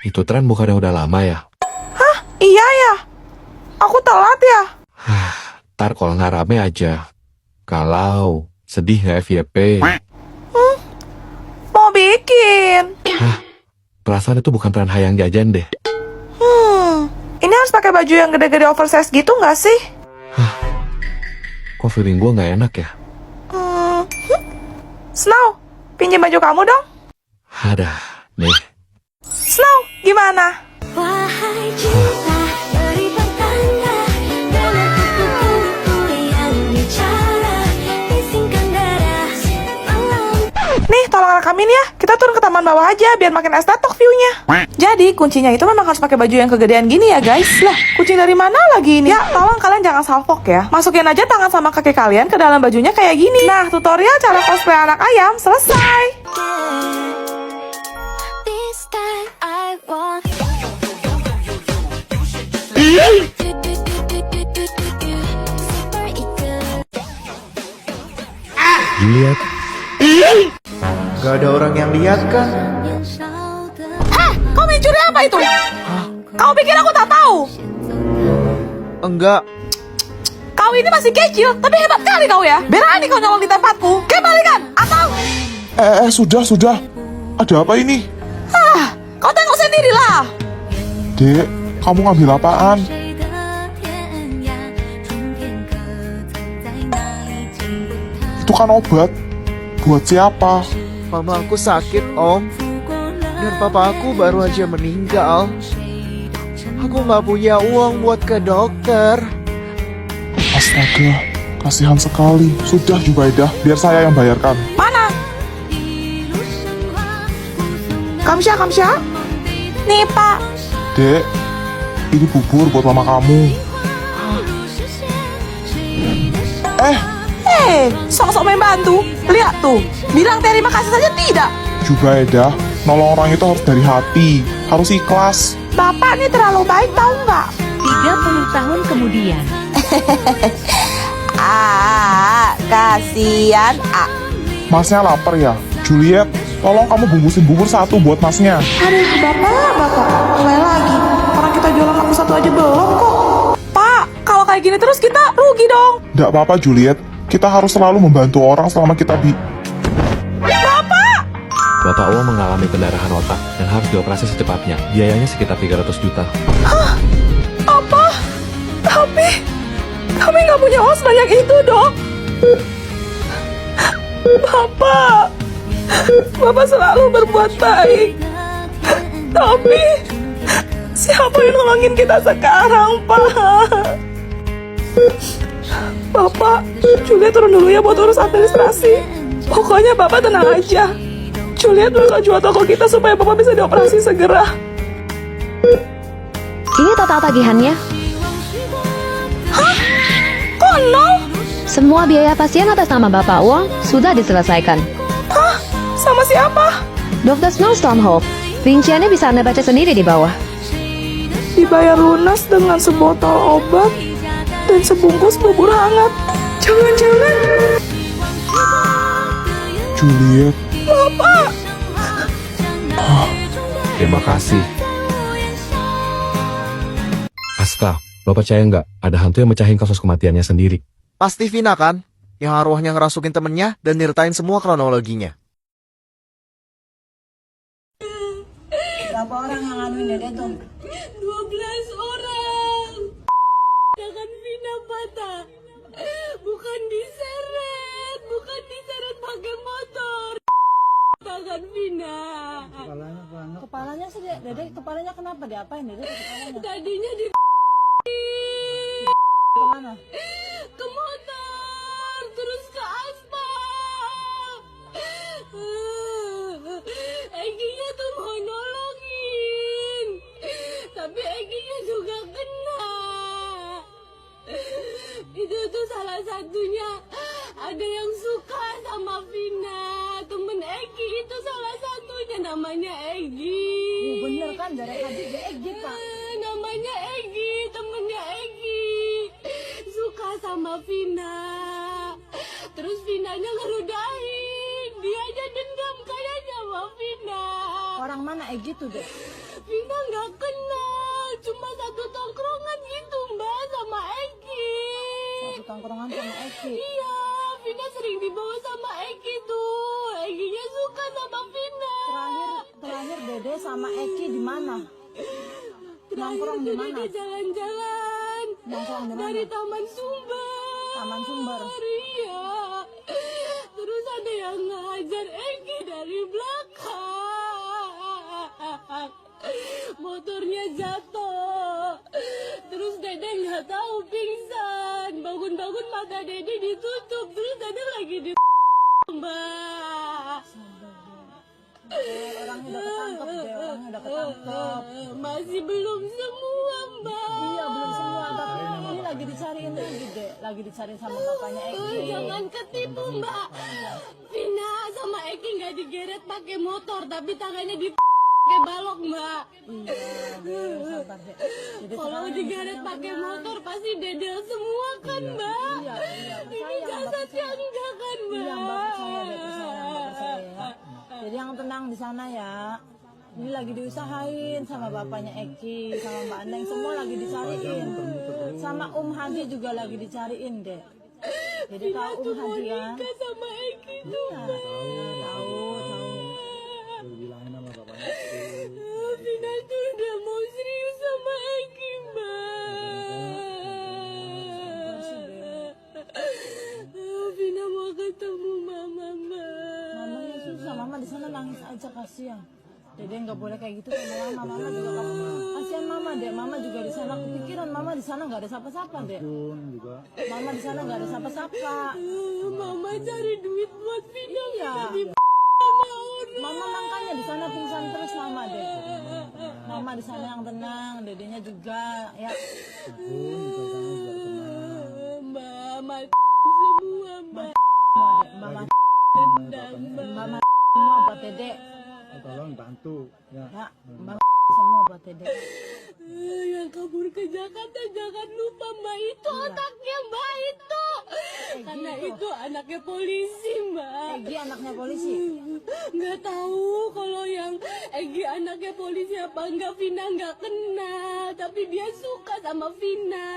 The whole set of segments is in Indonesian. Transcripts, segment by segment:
Itu tren bukannya udah lama ya? Hah? Iya ya? Aku telat ya? Ntar kalau nggak rame aja. Kalau sedih nggak FYP? Mau bikin. Perasaan itu bukan tren hayang jajan deh. Ini harus pakai baju yang gede-gede oversize gitu nggak sih? Kok feeling gue nggak enak ya? Snow, pinjam baju kamu dong. Ada, nih. Snow, gimana? Wahai cinta, beri pertanda dengan kuku-kuku yang bicara, bisingkan darah malam. Nih, tolong rekamin ya. Kita turun ke taman bawah aja biar makin estetik view-nya. Jadi, kuncinya itu memang harus pakai baju yang kegedean gini ya, guys. Lah, kucing dari mana lagi ini? Ya, tolong kalian jangan salfok ya. Masukin aja tangan sama kaki kalian ke dalam bajunya kayak gini. Nah, tutorial cara cosplay anak ayam selesai. This time I want Juliet, Gak ada orang yang lihat kan? Kau mencuri apa itu? Kau pikir aku tak tahu? Enggak. Kau ini masih kecil, tapi hebat kali kau ya. Berani kau nyolong di tempatku. Kembalikan, atau... Sudah. Ada apa ini? Kau tengok sendirilah. Dek, kamu ngambil apaan? Itu kan obat. Buat siapa? Mama aku sakit, Om. Dan papa aku baru aja meninggal. Aku nggak punya uang buat ke dokter. Astaga, kasihan sekali. Sudah Jubaidah, biar saya yang bayarkan. Mana? Kamsya. Nih, Pak. Dek, ini bubur buat mama kamu. Sok-sok main bantu. Lihat tuh, bilang terima kasih saja tidak. Jubaidah, nolong orang itu harus dari hati. Harus ikhlas. Bapak ini terlalu baik tahu nggak? 30 tahun kemudian. Kasihan. Masnya lapar ya? Juliet, tolong kamu bungkusin bubur satu buat masnya. Aduh, Bapak. Mulai lagi. Orang kita jualan aku satu aja belum kok. Pak, kalau kayak gini terus kita rugi dong. Nggak apa-apa Juliet, kita harus selalu membantu orang selama kita Bapak Uang mengalami pendarahan otak dan harus dioperasi secepatnya. Biayanya sekitar 300 juta. Apa? Tapi kami nggak punya uang sebanyak itu, Dok. Bapak selalu berbuat baik. Tapi siapa yang nolongin kita sekarang, Pak? Bapak, Julia turun dulu ya buat urus administrasi. Pokoknya Bapak tenang aja. Julia bakal jual toko kita supaya Bapak bisa dioperasi segera. Ini total tagihannya. Kok nol? Semua biaya pasien atas nama Bapak Uang sudah diselesaikan. Sama siapa? Dr. Snow Stormhope. Rinciannya bisa Anda baca sendiri di bawah. Dibayar lunas dengan sebotol obat dan sebungkus bubur hangat. Jangan-jangan Juliet. Bapak. Terima kasih. Aska, lo percaya nggak ada hantu yang mecahin kasus kematiannya sendiri? Pasti Vina kan? Yang arwahnya ngerasukin temennya dan nyeritain semua kronologinya. Berapa orang yang nganuin Dede tuh? 12 orang. Tangan Vina patah. Bukan diseret pakai motor. Tangan Vina. Kepalanya sih Dede, kepalanya kenapa? Diapain Dede kepalanya? Tadinya di Kemana? ke motor, terus ke aspal. Eginya tuh mau nolongin, tapi Eginya juga kena. Itu tuh salah satunya ada yang suka sama Vina. Temen Egi itu salah satunya namanya Egi. Bener kan dari tadi dia Egi Pak. Namanya Egi, temennya Egi. Suka sama Vina. Terus Vinanya ngerudahin. Dia aja dendam kayaknya sama Vina. Orang mana Egi tuh Dede? Vina nggak kenal, cuma satu tongkrongan gitu Mbak sama Eki. Satu tongkrongan sama Eki. Iya, Vina sering dibawa sama Eki tuh. Ekinya suka sama Vina. Terakhir Dede sama Eki di mana? Nongkrong di mana? Dede jalan-jalan. Nongkrong di mana? Dari Taman Sumber. Taman Sumber. Iya. Terus ada yang ngajar Eki dari belakang. Motornya jatuh. Terus Dede nggak tahu pingsan. Bangun-bangun mata Dede ditutup. Terus Dede lagi di Mbak. Orangnya udah ketangkep deh, orangnya udah ketangkep. Masih belum semua Mbak. Iya belum semua, tapi ini lagi dicariin lagi deh, lagi dicariin sama bapaknya Eki. Jangan ketipu Mbak. Vina sama Eki nggak digeret pakai motor, tapi tangannya pakai balok Mbak. Iya, deh, sabar deh. Jadi Kalau sekarang digeret yang pakai tenang. motor pasti dedel semua kan Mbak. Iya, Ini sayang, jasadnya Mbak, enggak kan Mbak. Iya, Mbak percaya deh, percaya ya. Jadi yang tenang di sana ya. Ini lagi diusahain sama bapaknya Eki, sama Mbak Neng, semua lagi dicariin. Sama Haji juga lagi dicariin deh. Jadi tahu Tuh mau Haji kan? nikah sama Eki tuh Iya, Mbak. tahu. Vina tuh udah mau serius sama Eki Mbak. Vina mau ketemu mama Mbak. Mamanya susah, mama di sana nangis aja kasihan. Dede nggak boleh kayak gitu sama mama juga kamu. Kasihan mama deh, mama juga di sana kepikiran mama di sana nggak ada siapa-siapa deh. Mama di sana nggak ada siapa-siapa. Mama cari duit buat Vina. Iya. Sama orang. Mama makanya di sana pingsan terus mama deh. Mama di sana yang tenang, dedenya juga ya. Mbak, semua Mbak. Mama Dendam Mbak. mama semua buat dede. Tolong bantu ya. Ya, mama semua buat dede. Yang kabur ke Jakarta jangan lupa Mbak itu otaknya Mbak itu. Karena itu anaknya polisi Mbak. Egi anaknya polisi. Nggak tahu kalau yang Egi anaknya polisi apa enggak, Vina nggak kenal, tapi dia suka sama Vina.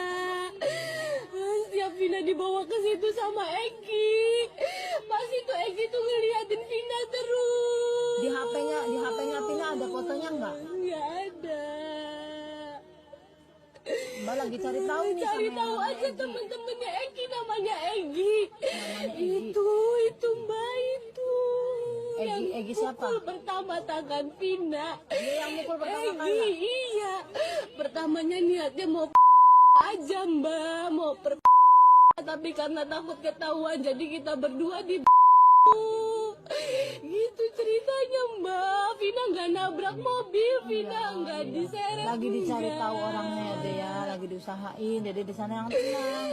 Setiap Vina dibawa ke situ sama Egi, pasti tuh Egi tuh ngeliatin Vina terus. Di HP-nya Vina ada fotonya nggak? Nggak ada. Mbak lagi cari tahu nih Cari sama tahu yang aja Egi. temen-temennya Egi, namanya Egi. Egi. Itu Mbak itu. Egi siapa? Pukul pertama tangan Vina. Dia yang mukul pertama Egi, kali. iya. Pertamanya niatnya mau aja Mbak, mau tapi karena takut ketahuan jadi kita berdua di gitu ceritanya Mbak. Vina nggak nabrak mobil, Vina nggak diseret. Lagi dicari tahu orangnya ya deh ya, lagi diusahain. Dede di sana yang tenang.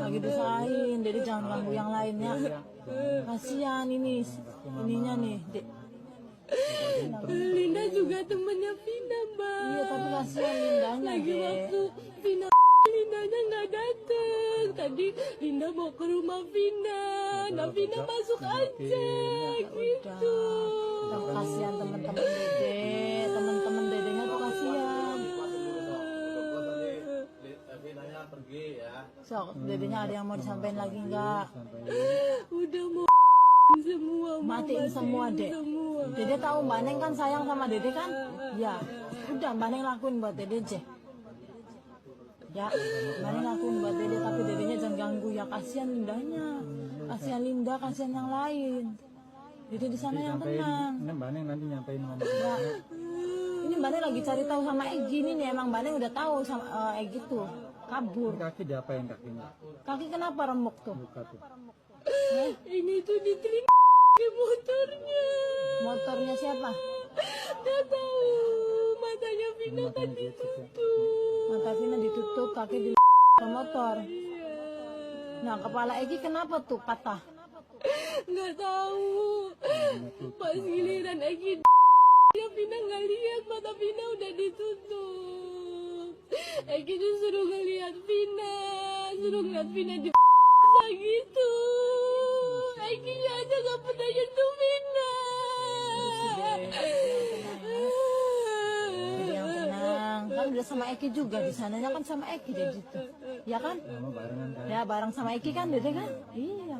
Lagi diusahain, Dede jangan ganggu yang lainnya. Kasihan ininya nih, Dek. Linda juga temennya Vina Mbak. Iya tapi kasihan Lindanya Lagi deh. waktu Vina Lindanya nggak dateng. Tadi Linda mau ke rumah Vina. Nah Vina masuk aja gitu. Udah kasihan teman-teman Dede, teman-teman Dedenya tuh kasihan. So, Dedenya ada yang mau disampaikan lagi nggak? Udah mau semua Matiin semua deh. semua. Dede tahu Mbak Neng kan sayang sama Dede kan? Ya, udah Mbak Neng lakuin buat Dede aja. Ya, Mbak Neng lakuin buat Dede tapi Dedenya jangan ganggu ya, kasihan Lindanya. Kasihan Linda, kasihan yang lain. Dede di sana yang tenang. Ini Mbak Neng nanti nyampein ngomong. Ya. Ini Mbak Neng lagi cari tahu sama Egi nih emang Mbak Neng udah tahu sama Egi tuh kabur. Kaki diapain kakinya? Kaki kenapa remuk tuh? Buka tuh. Ini tuh diterima ke motornya. Motornya siapa? Gak tahu. Matanya Vina kan ditutup. Mata Vina ditutup, kaki di ke motor. Nah, kepala Egi kenapa tuh patah? Nggak tahu. Pas giliran Egi ya Vina nggak lihat, mata Vina udah ditutup. Egi disuruh ngeliat Vina, suruh ngeliat Vina di gitu. Egi aja nggak pernah nyentuh Vina. sama Eki juga di sananya kan sama Eki deh gitu. Ya kan? Sama barengan kan. Ya bareng sama Eki kan Dede kan? Iya.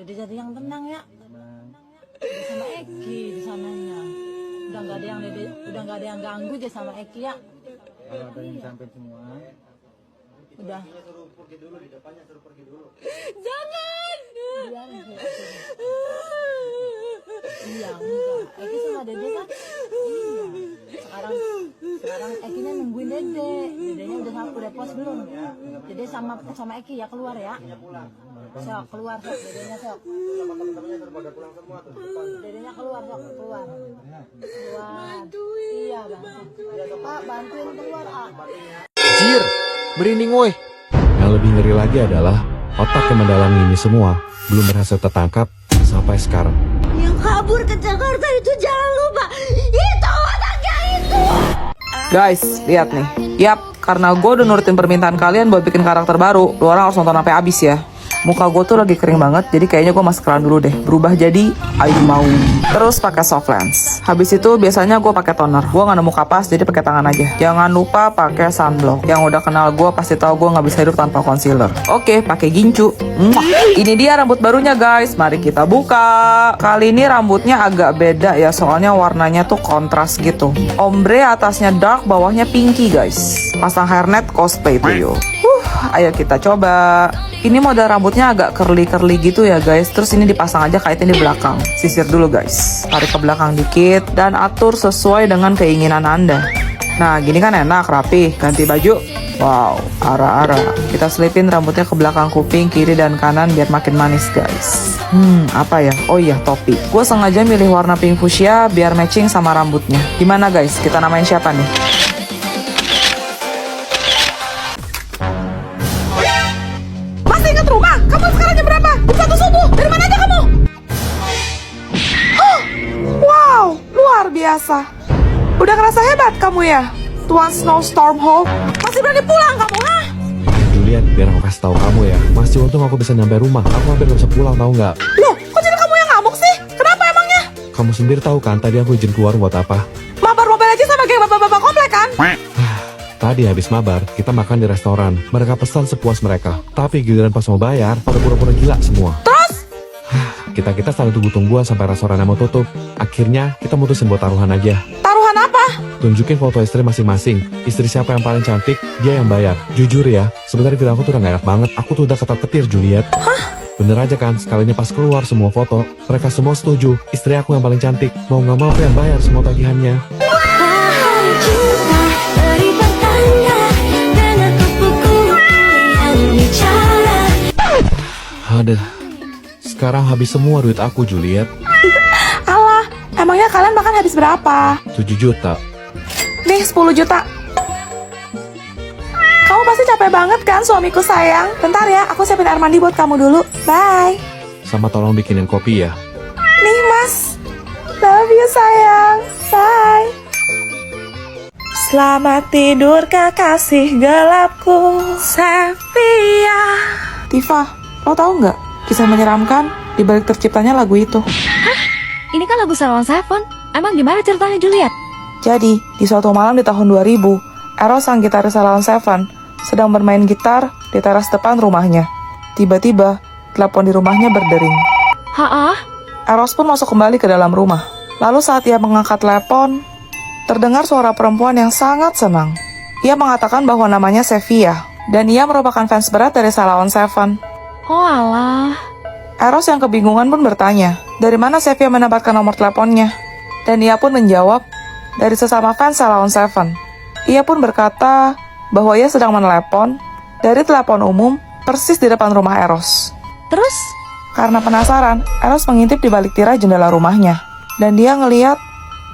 Dede jadi yang tenang ya. Dede sama Eki di sananya. Udah nggak ada yang ganggu aja sama Eki ya. Kalau ada yang sampai semua, Udah. Jangan. Biar aja. Iya enggak. Eki sama Dede kan? Iya. Sekarang Ekinya nungguin Dede. Dedenya udah puas belum? Dede sama Eki ya keluar ya. Sok keluar sok dedenya sok. Dedenya keluar sok keluar. Iya bantu. Pak bantuin keluar Jir, merinding woi. Yang lebih ngeri lagi adalah otak yang mendalangi ini semua belum berhasil tertangkap sampai sekarang. Yang kabur ke Jakarta itu jangan lupa. Itu anaknya itu. Guys, lihat nih. Yap, karena gue udah nurutin permintaan kalian buat bikin karakter baru, lu orang harus nonton sampai habis ya. Muka gue tuh lagi kering banget, jadi kayaknya gue maskeran dulu deh. Berubah jadi Ayu Mau. Terus pakai soft lens. Habis itu biasanya gue pakai toner. Gue nggak nemu kapas, jadi pakai tangan aja. Jangan lupa pakai sunblock. Yang udah kenal gue pasti tahu gue nggak bisa hidup tanpa concealer. Oke, pakai gincu. Ini dia rambut barunya guys. Mari kita buka. Kali ini rambutnya agak beda ya, soalnya warnanya tuh kontras gitu. Ombre atasnya dark, bawahnya pinky guys. Pasang hairnet cosplay tuh yuk. Ayo kita coba. Ini model rambutnya agak curly-curly gitu ya guys. Terus ini dipasang aja kaitnya di belakang. Sisir dulu guys. Tarik ke belakang dikit dan atur sesuai dengan keinginan Anda. Nah gini kan enak, rapi. Ganti baju. Wow, ara-ara. Kita selipin rambutnya ke belakang kuping, kiri dan kanan biar makin manis guys. Apa ya? Oh iya, topi. Gue sengaja milih warna pink fuchsia biar matching sama rambutnya. Gimana guys? Kita namain siapa nih? Rumah, kamu sekarang jam berapa? Jam 1 subuh, dari mana aja kamu? Wow, luar biasa. Udah ngerasa hebat kamu ya? Tuan Snowstorm Hawk. Masih berani pulang kamu, ha? Juliet, biar aku kasih tahu kamu ya. Masih untung aku bisa nyampe rumah. Aku hampir gak bisa pulang, tahu nggak? Loh, kok jadi kamu yang ngamuk sih? Kenapa emangnya? Kamu sendiri tahu kan tadi aku izin keluar buat apa? Mabar mobil aja sama geng bapak-bapak komplek kan? Tadi habis mabar, kita makan di restoran. Mereka pesan sepuas mereka. Tapi giliran pas mau bayar, pada pura-pura gila semua. Terus? Kita saling tunggu-tungguan sampai restorannya mau tutup. Akhirnya, kita mutusin buat taruhan aja. Taruhan apa? Tunjukin foto istri masing-masing. Istri siapa yang paling cantik, dia yang bayar. Jujur ya, sebenarnya film aku tuh udah gak enak banget. Aku tuh udah ketar-ketir, Juliet. Bener aja kan, sekalinya pas keluar semua foto, mereka semua setuju. Istri aku yang paling cantik. Mau gak mau aku yang bayar semua tagihannya. Aduh, sekarang habis semua duit aku, Juliet. Alah, emangnya kalian makan habis berapa? 7 juta. Nih, 10 juta. Kamu pasti capek banget kan, suamiku sayang? Bentar ya, aku siapin air mandi buat kamu dulu. Bye. Sama tolong bikinin kopi ya. Nih, Mas. Love you, sayang. Bye. Selamat tidur, kekasih gelapku, Sevia. Tifa, lo tahu nggak kisah menyeramkan di balik terciptanya lagu itu? Ini kan lagu Salon Seven. Emang gimana ceritanya, Juliet? Jadi, di suatu malam di tahun 2000, Eros sang gitaris Salon Seven sedang bermain gitar di teras depan rumahnya. Tiba-tiba, telepon di rumahnya berdering. Ha-ah? Eros pun masuk kembali ke dalam rumah. Lalu saat ia mengangkat telepon, terdengar suara perempuan yang sangat senang. Ia mengatakan bahwa namanya Sevia, dan ia merupakan fans berat dari Salon Seven. Oh alah. Eros yang kebingungan pun bertanya, dari mana Sevia mendapatkan nomor teleponnya? Dan ia pun menjawab, dari sesama fans Salon Seven. Ia pun berkata bahwa ia sedang menelepon dari telepon umum persis di depan rumah Eros. Terus? Karena penasaran, Eros mengintip di balik tirai jendela rumahnya. Dan dia ngeliat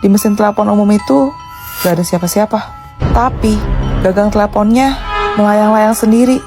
di mesin telepon umum itu gak ada siapa-siapa. Tapi gagang teleponnya melayang-layang sendiri.